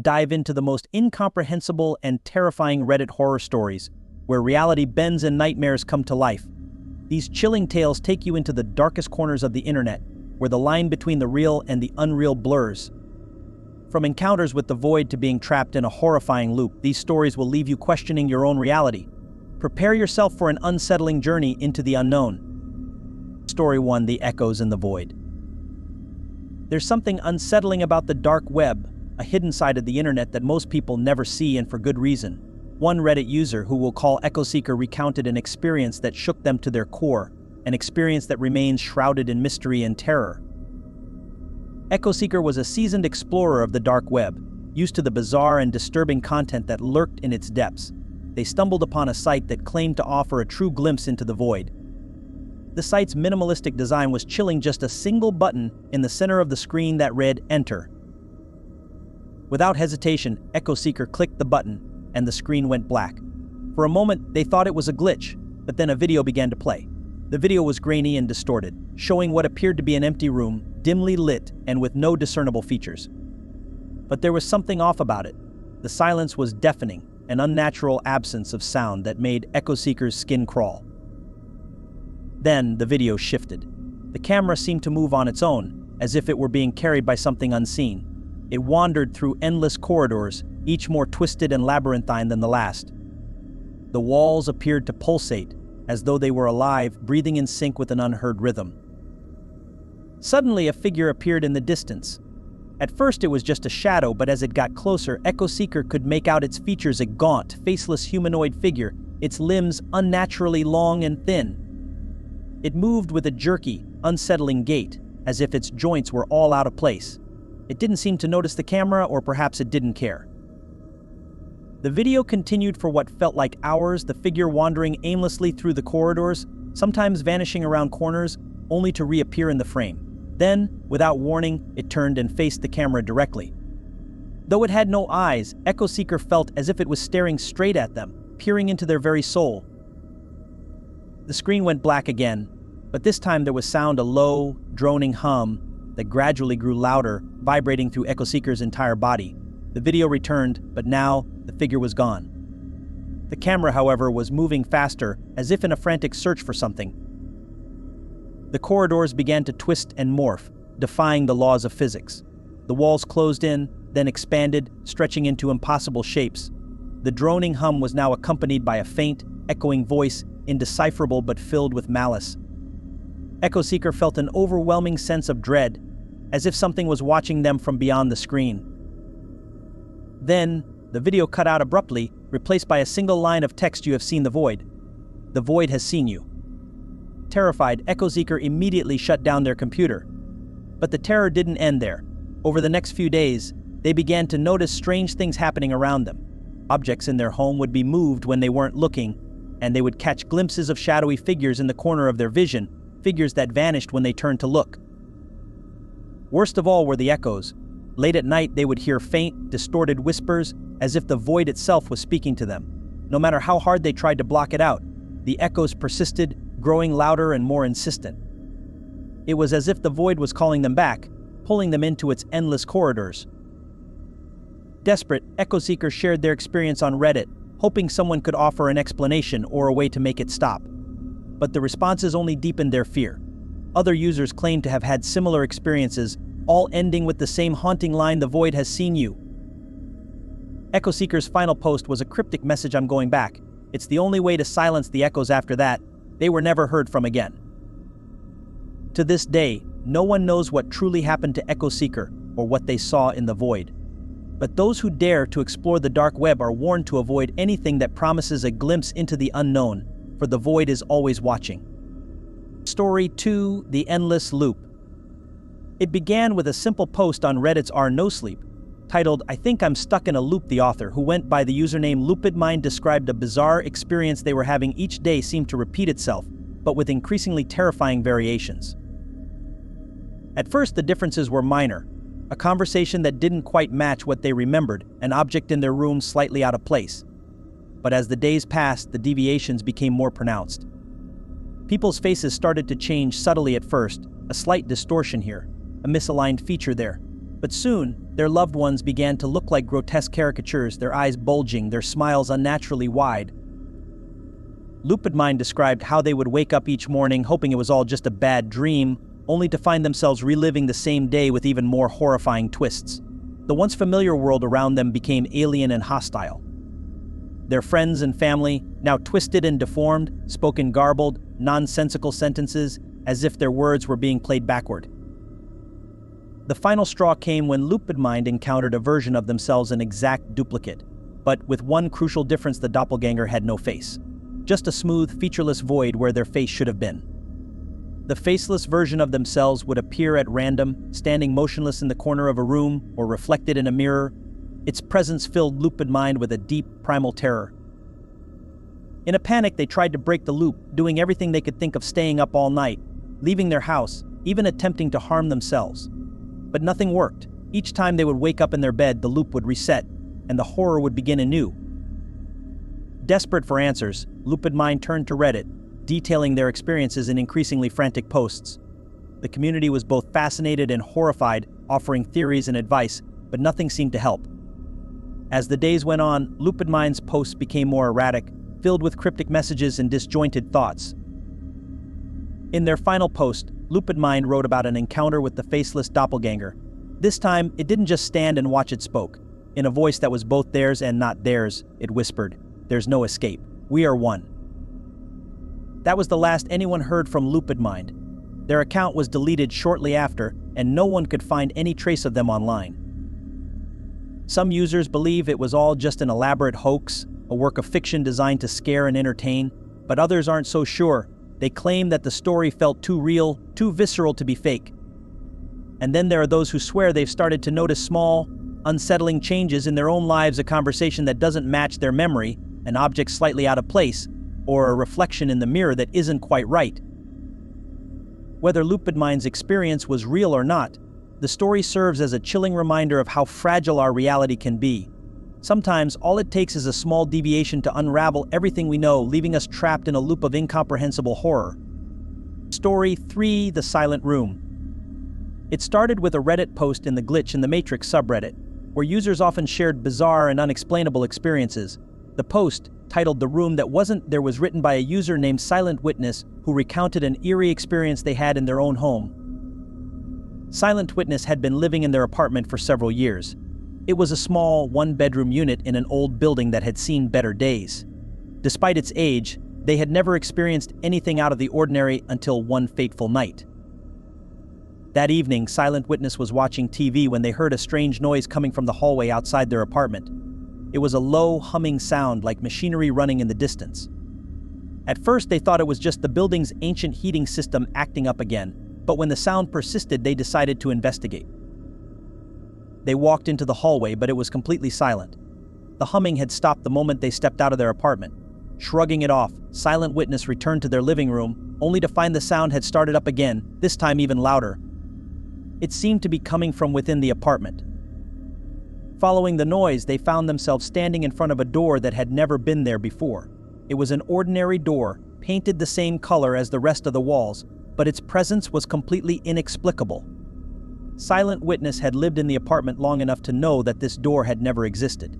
Dive into the most incomprehensible and terrifying Reddit horror stories, where reality bends and nightmares come to life. These chilling tales take you into the darkest corners of the internet, where the line between the real and the unreal blurs. From encounters with the void to being trapped in a horrifying loop, these stories will leave you questioning your own reality. Prepare yourself for an unsettling journey into the unknown. Story 1: The Echoes in the Void. There's something unsettling about the dark web, a hidden side of the internet that most people never see, and for good reason. One Reddit user, who we'll call Echo Seeker, recounted an experience that shook them to their core, an experience that remains shrouded in mystery and terror. Echo Seeker was a seasoned explorer of the dark web, used to the bizarre and disturbing content that lurked in its depths. They stumbled upon a site that claimed to offer a true glimpse into the void. The site's minimalistic design was chilling: just a single button in the center of the screen that read "Enter." Without hesitation, Echo Seeker clicked the button, and the screen went black. For a moment, they thought it was a glitch, but then a video began to play. The video was grainy and distorted, showing what appeared to be an empty room, dimly lit and with no discernible features. But there was something off about it. The silence was deafening, an unnatural absence of sound that made Echo Seeker's skin crawl. Then the video shifted. The camera seemed to move on its own, as if it were being carried by something unseen. It wandered through endless corridors, each more twisted and labyrinthine than the last. The walls appeared to pulsate, as though they were alive, breathing in sync with an unheard rhythm. Suddenly, a figure appeared in the distance. At first, it was just a shadow, but as it got closer, Echo Seeker could make out its features: a gaunt, faceless humanoid figure, its limbs unnaturally long and thin. It moved with a jerky, unsettling gait, as if its joints were all out of place. It didn't seem to notice the camera, or perhaps it didn't care. The video continued for what felt like hours, the figure wandering aimlessly through the corridors, sometimes vanishing around corners, only to reappear in the frame. Then, without warning, it turned and faced the camera directly. Though it had no eyes, Echo Seeker felt as if it was staring straight at them, peering into their very soul. The screen went black again, but this time there was sound: a low, droning hum that gradually grew louder, vibrating through Echo Seeker's entire body. The video returned, but now the figure was gone. The camera, however, was moving faster, as if in a frantic search for something. The corridors began to twist and morph, defying the laws of physics. The walls closed in, then expanded, stretching into impossible shapes. The droning hum was now accompanied by a faint, echoing voice, indecipherable but filled with malice. Echo Seeker felt an overwhelming sense of dread, as if something was watching them from beyond the screen. Then, the video cut out abruptly, replaced by a single line of text: "You have seen the void. The void has seen you." Terrified, Echo Seeker immediately shut down their computer. But the terror didn't end there. Over the next few days, they began to notice strange things happening around them. Objects in their home would be moved when they weren't looking, and they would catch glimpses of shadowy figures in the corner of their vision, figures that vanished when they turned to look. Worst of all were the echoes. Late at night, they would hear faint, distorted whispers, as if the void itself was speaking to them. No matter how hard they tried to block it out, the echoes persisted, growing louder and more insistent. It was as if the void was calling them back, pulling them into its endless corridors. Desperate, Echo Seeker shared their experience on Reddit, hoping someone could offer an explanation or a way to make it stop. But the responses only deepened their fear. Other users claimed to have had similar experiences, all ending with the same haunting line: "The void has seen you." Echo Seeker's final post was a cryptic message: "I'm going back. It's the only way to silence the echoes." After that, they were never heard from again. To this day, no one knows what truly happened to Echo Seeker or what they saw in the void. But those who dare to explore the dark web are warned to avoid anything that promises a glimpse into the unknown, for the void is always watching. Story 2: The Endless Loop. It began with a simple post on Reddit's r/NoSleep, titled "I think I'm stuck in a loop." The author, who went by the username LoopedMind, described a bizarre experience they were having. Each day seemed to repeat itself, but with increasingly terrifying variations. At first, the differences were minor: a conversation that didn't quite match what they remembered, an object in their room slightly out of place. But as the days passed, the deviations became more pronounced. People's faces started to change subtly at first, a slight distortion here, a misaligned feature there. But soon, their loved ones began to look like grotesque caricatures, their eyes bulging, their smiles unnaturally wide. Lupid Mind described how they would wake up each morning hoping it was all just a bad dream, only to find themselves reliving the same day with even more horrifying twists. The once familiar world around them became alien and hostile. Their friends and family, now twisted and deformed, spoke in garbled, nonsensical sentences as if their words were being played backward. The final straw came when Lupid Mind encountered a version of themselves, an exact duplicate, but with one crucial difference: the doppelganger had no face. Just a smooth, featureless void where their face should have been. The faceless version of themselves would appear at random, standing motionless in the corner of a room or reflected in a mirror. Its presence filled Lupid Mind with a deep, primal terror. In a panic, they tried to break the loop, doing everything they could think of: staying up all night, leaving their house, even attempting to harm themselves. But nothing worked. Each time they would wake up in their bed, the loop would reset, and the horror would begin anew. Desperate for answers, Lupid Mind turned to Reddit, detailing their experiences in increasingly frantic posts. The community was both fascinated and horrified, offering theories and advice, but nothing seemed to help. As the days went on, Lupid Mind's posts became more erratic, filled with cryptic messages and disjointed thoughts. In their final post, Lupid Mind wrote about an encounter with the faceless doppelganger. This time, it didn't just stand and watch, it spoke. In a voice that was both theirs and not theirs, it whispered, "There's no escape. We are one." That was the last anyone heard from Lupid Mind. Their account was deleted shortly after, and no one could find any trace of them online. Some users believe it was all just an elaborate hoax, a work of fiction designed to scare and entertain, but others aren't so sure. They claim that the story felt too real, too visceral to be fake. And then there are those who swear they've started to notice small, unsettling changes in their own lives: a conversation that doesn't match their memory, an object slightly out of place, or a reflection in the mirror that isn't quite right. Whether Lupid Mind's experience was real or not, the story serves as a chilling reminder of how fragile our reality can be. Sometimes all it takes is a small deviation to unravel everything we know, leaving us trapped in a loop of incomprehensible horror. Story 3: The Silent Room. It started with a Reddit post in the Glitch in the Matrix subreddit, where users often shared bizarre and unexplainable experiences. The post, titled "The Room That Wasn't There," was written by a user named Silent Witness, who recounted an eerie experience they had in their own home. Silent Witness had been living in their apartment for several years. It was a small, one-bedroom unit in an old building that had seen better days. Despite its age, they had never experienced anything out of the ordinary until one fateful night. That evening, Silent Witness was watching TV when they heard a strange noise coming from the hallway outside their apartment. It was a low, humming sound like machinery running in the distance. At first, they thought it was just the building's ancient heating system acting up again, but when the sound persisted, they decided to investigate. They walked into the hallway, but it was completely silent. The humming had stopped the moment they stepped out of their apartment. Shrugging it off, Silent Witness returned to their living room, only to find the sound had started up again, this time even louder. It seemed to be coming from within the apartment. Following the noise, they found themselves standing in front of a door that had never been there before. It was an ordinary door, painted the same color as the rest of the walls, but its presence was completely inexplicable. Silent Witness had lived in the apartment long enough to know that this door had never existed.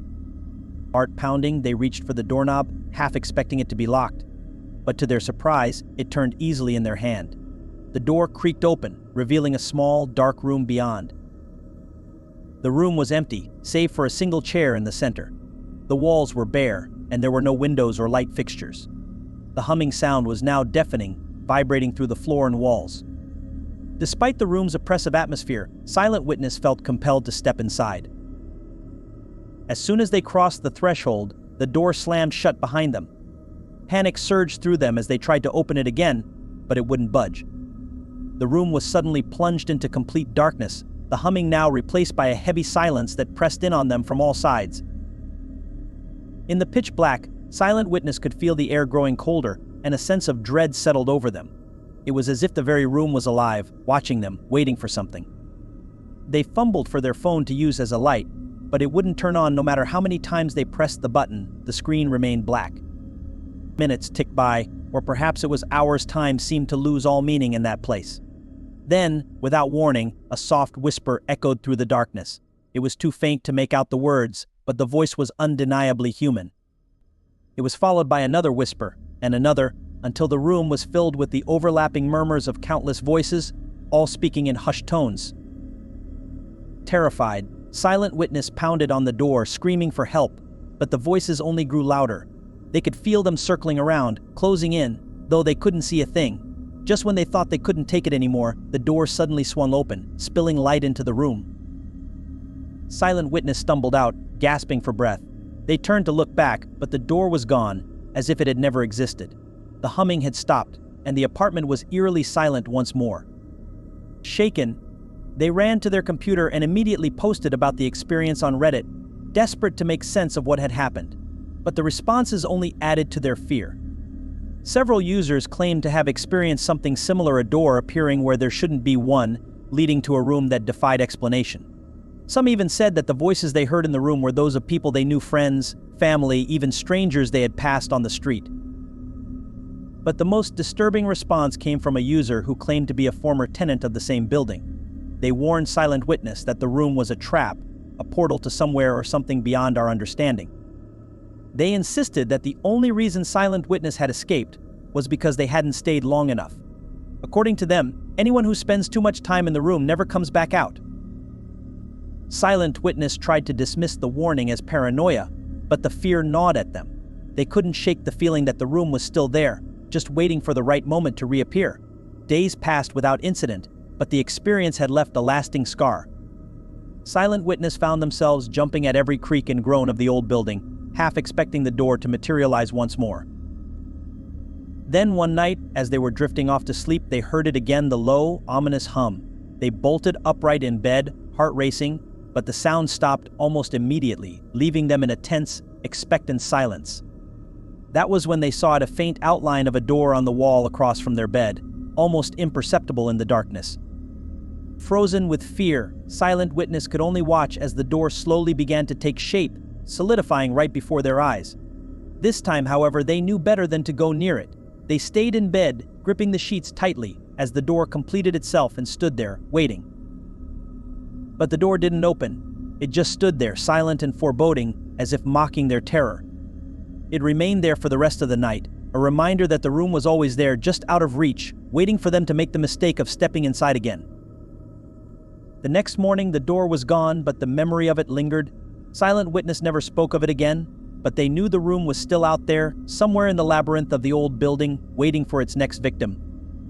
Heart pounding, they reached for the doorknob, half expecting it to be locked. But to their surprise, it turned easily in their hand. The door creaked open, revealing a small, dark room beyond. The room was empty, save for a single chair in the center. The walls were bare, and there were no windows or light fixtures. The humming sound was now deafening, vibrating through the floor and walls. Despite the room's oppressive atmosphere, Silent Witness felt compelled to step inside. As soon as they crossed the threshold, the door slammed shut behind them. Panic surged through them as they tried to open it again, but it wouldn't budge. The room was suddenly plunged into complete darkness, the humming now replaced by a heavy silence that pressed in on them from all sides. In the pitch black, Silent Witness could feel the air growing colder, and a sense of dread settled over them. It was as if the very room was alive, watching them, waiting for something. They fumbled for their phone to use as a light, but it wouldn't turn on no matter how many times they pressed the button. The screen remained black. Minutes ticked by, or perhaps it was hours. Time seemed to lose all meaning in that place. Then, without warning, a soft whisper echoed through the darkness. It was too faint to make out the words, but the voice was undeniably human. It was followed by another whisper, and another, until the room was filled with the overlapping murmurs of countless voices, all speaking in hushed tones. Terrified, Silent Witness pounded on the door, screaming for help, but the voices only grew louder. They could feel them circling around, closing in, though they couldn't see a thing. Just when they thought they couldn't take it anymore, the door suddenly swung open, spilling light into the room. Silent Witness stumbled out, gasping for breath. They turned to look back, but the door was gone, as if it had never existed. The humming had stopped, and the apartment was eerily silent once more. Shaken, they ran to their computer and immediately posted about the experience on Reddit, desperate to make sense of what had happened. But the responses only added to their fear. Several users claimed to have experienced something similar, a door appearing where there shouldn't be one, leading to a room that defied explanation. Some even said that the voices they heard in the room were those of people they knew, friends, family, even strangers they had passed on the street. But the most disturbing response came from a user who claimed to be a former tenant of the same building. They warned Silent Witness that the room was a trap, a portal to somewhere or something beyond our understanding. They insisted that the only reason Silent Witness had escaped was because they hadn't stayed long enough. According to them, anyone who spends too much time in the room never comes back out. Silent Witness tried to dismiss the warning as paranoia, but the fear gnawed at them. They couldn't shake the feeling that the room was still there, just waiting for the right moment to reappear. Days passed without incident, but the experience had left a lasting scar. Silent Witness found themselves jumping at every creak and groan of the old building, half expecting the door to materialize once more. Then one night, as they were drifting off to sleep, they heard it again, the low, ominous hum. They bolted upright in bed, heart racing, but the sound stopped almost immediately, leaving them in a tense, expectant silence. That was when they saw a faint outline of a door on the wall across from their bed, almost imperceptible in the darkness. Frozen with fear, Silent Witness could only watch as the door slowly began to take shape, solidifying right before their eyes. This time, however, they knew better than to go near it. They stayed in bed, gripping the sheets tightly, as the door completed itself and stood there, waiting. But the door didn't open. It just stood there, silent and foreboding, as if mocking their terror. It remained there for the rest of the night, a reminder that the room was always there, just out of reach, waiting for them to make the mistake of stepping inside again. The next morning, the door was gone, but the memory of it lingered. Silent Witness never spoke of it again, but they knew the room was still out there, somewhere in the labyrinth of the old building, waiting for its next victim.